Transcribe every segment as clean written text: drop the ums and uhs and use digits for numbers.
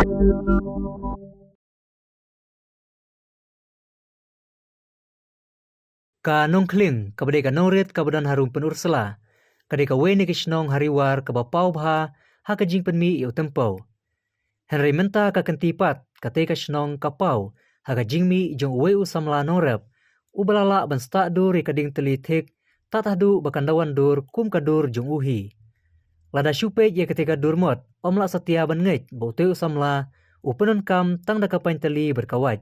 Ka nong kling kabade ka norit kabadan harum penursela kade ka weni kisnong hariwar ka bapau bha ha ka jing penmi iu tempau Henry menta ka kentipat kate ka snong kapau ha ka jingmi jong we usamla norep ubalala ban sta dur kading telitik tatahdu bakandawan dur kum kadur jong uhi lada syupe ye ketika durmot omla setia ban ngej bote usamla upenun kam tang da kapain teli berkawaj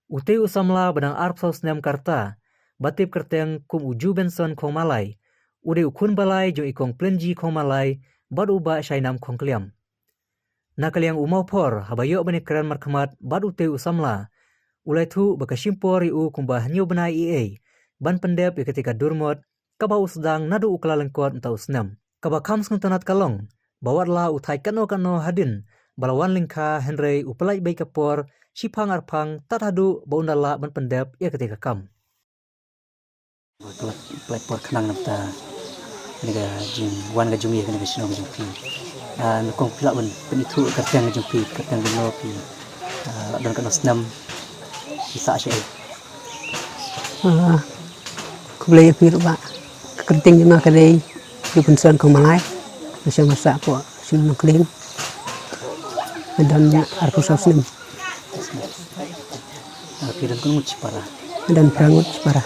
ute usamla badang arp saus nem karta batip kerteng kum uju benson kong malai ude ukun balai jo ikong plenji kong malai bad uba shainam kong kliam nakaliang umau por habayo bani keren markamat bad ute usamla ulai thu bakashimpor u kumba hanyo benai ie ban pendep ketika durmot kaba usdang nadu ukla lengkot entau usnam kaba kams nguntanat kalong bawatla utai kano hadin balawan lingka Henry upelai baik kapor sipang arpang tatadu baundala ban pendep ia ketika kam play por kenang nafta nega jing wan ga jungi nega sino ga jungpi kong pila ban penitu kertang ga jungpi kertang ga nopi dan kana senam bisa sye ku play pir ba kerting jema kadai di pension kong malai masih masa po sino kling dan arku sosnem piran kun muci para dan prangut para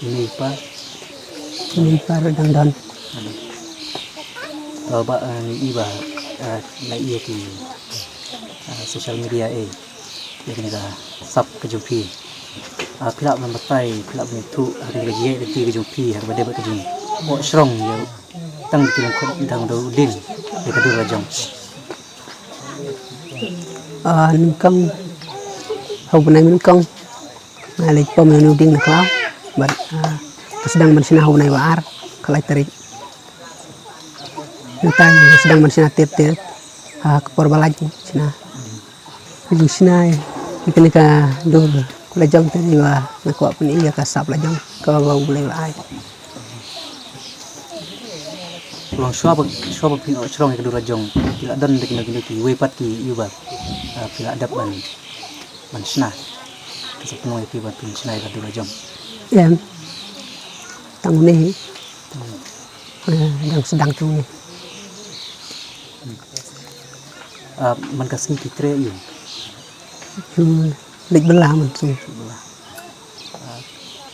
ini para dan baba ni iba na iya ki social media ya kena sub ke jumpi pila membatai pila menitu hari lagi di ke jumpi har bade ke jumpi mo strong ya tang kilang ko tang do din ya kedua rajong nungkang hau benai nungkang nalik pom nu ding na klau but sedang mensina hau nai waar kalai tarik nutang sedang mensina tir kepor balaj sina ju sina ikene ka dur kula jam tadi wa na ko pun iya ka sap lajang ka ba boleh lai pulang shop pin strong kedua rajong tidak dan dekin ki wepat ki yuba pila adap ban sna kesepenuh itu ban pin sna kedua rajong em tang ni yang sedang tu ni man kasih kitre yu lik belah man tu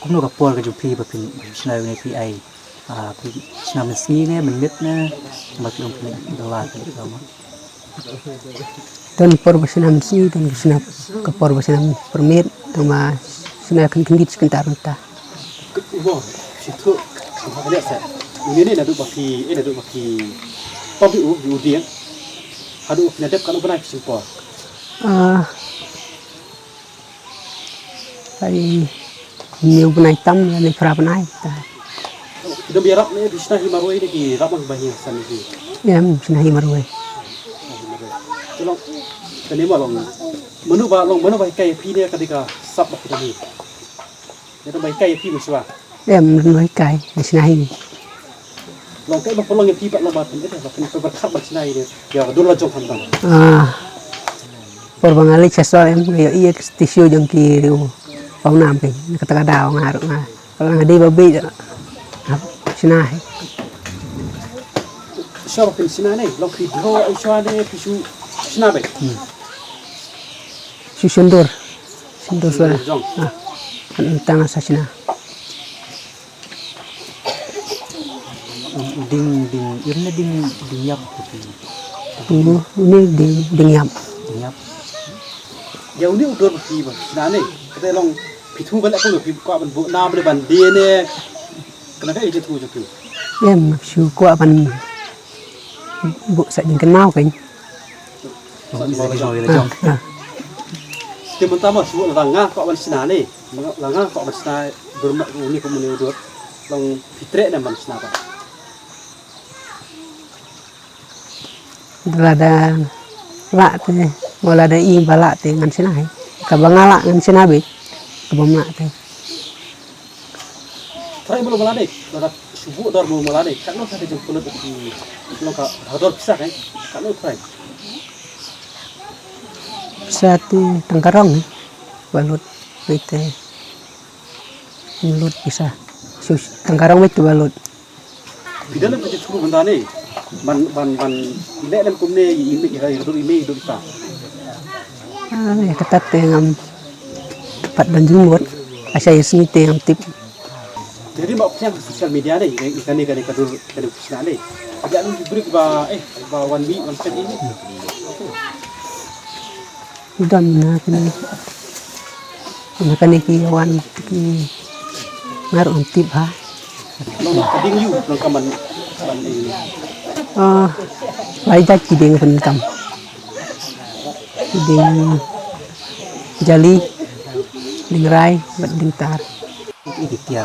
kumno kapor ke jumpi ba pin sna ni pi ai pi sna meski ne menit ne mati om pin dolar ke kamu dan por basinam si dan sinap ke por basinam permit tama sina kan kendit sekentar ta Wow, situ ada set. Ini nak duk baki topi dia. Hadu nadep kalau pernah simpor. Ai nhiều bên này tâm này phá bên này Kita biarap ni bisna himaroi ni ki rapang bahi san ni. em xin hay mà rồi Tolong kani malong. Menu ba kai pi ni ketika sab ba ni. Itu ba kai pi muswa. em nói cái để xin hay Long kai ba polong pi ba lobat ni dah kan berkat bersinai dia. Ya dulu jom hantam. por bangali sesor em yo iya tisio jang kiri pang nampi kata kadao ngaruk na kalau ngadi babi xin hay Siapa pun sinai ni. Long ki dro ai shwa ni pisu sinai ba. si sendur suara tangan sasina ding irna ding yap ini dinyap yap Ya uni udur pi ba. Nah ni kita long pitu balik aku pi ko ban bu na ban dia ni. Kenapa itu tu je pi. em siu qua ban bu sa jing kenal kan Dia mentama suat langah ko ban sina ni. Langah ko ban sina bermak uni ko muni udur. Long fitre dan ban sina ba. ada lạ thế gọi là im và lạ thì ngăn thế này cả bằng lạ ngăn thế nào bị cả bằng lạ thế Try belum malade. Dah subuh dah belum malade. Kalau saya jumpa pulut di lokal hador pisah kan. Kalau try. Satu tangkarong balut bete mulut bisa sus tangkarong itu balut Di dalam macam tu benda ni, ban ilek dalam kumne ime hidup kita. ya ketat dengan pat dan jumur asal sini yang tip Jadi mak yang sosial media ni, ikan kadur kisah ni. Agak lu diberi ba one week one set ini. udah nak ni kawan ki ngaruh tip ha Nong kading you nong kaman ban ini. Wajah kideng penikam kideng jali dingrai bat dingtar Ini tiar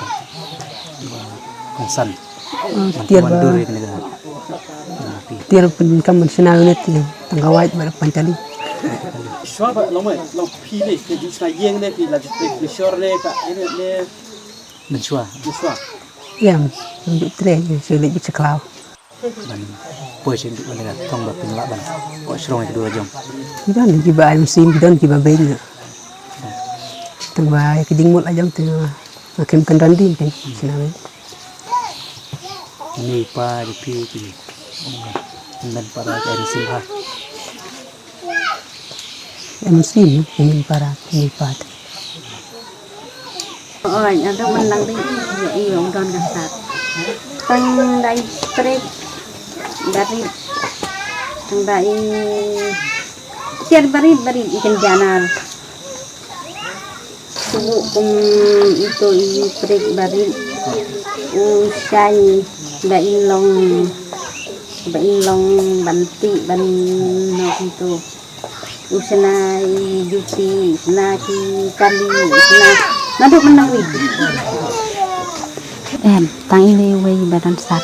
konsan tiar mandur ya kena tiar penikam mensenal ni tanggawait bar pancali Siapa lo pilih ke jusna yeng ni pilih lagi shore ni kak ini ni mensua jusna. yang ambil tren sulit bisa kelau ban poe sen duk ban tong ba pin la ban ko srong kedua jom kita ni kiba musim kita kiba bayi tambah keding mut ajam tu makin kendandi kan senang ini pa di pi ki dan para dari simha musim ingin para nipat Ôi, nó mình đang đi yêu don kan sat. Tang dai trek dari tang dai tiar bari ikan janar. Subuh itu trek bari usai bain long banti ban nok itu. Usana juti, usana kali, usana Naduk menang wih. Tang ini wih badan sat.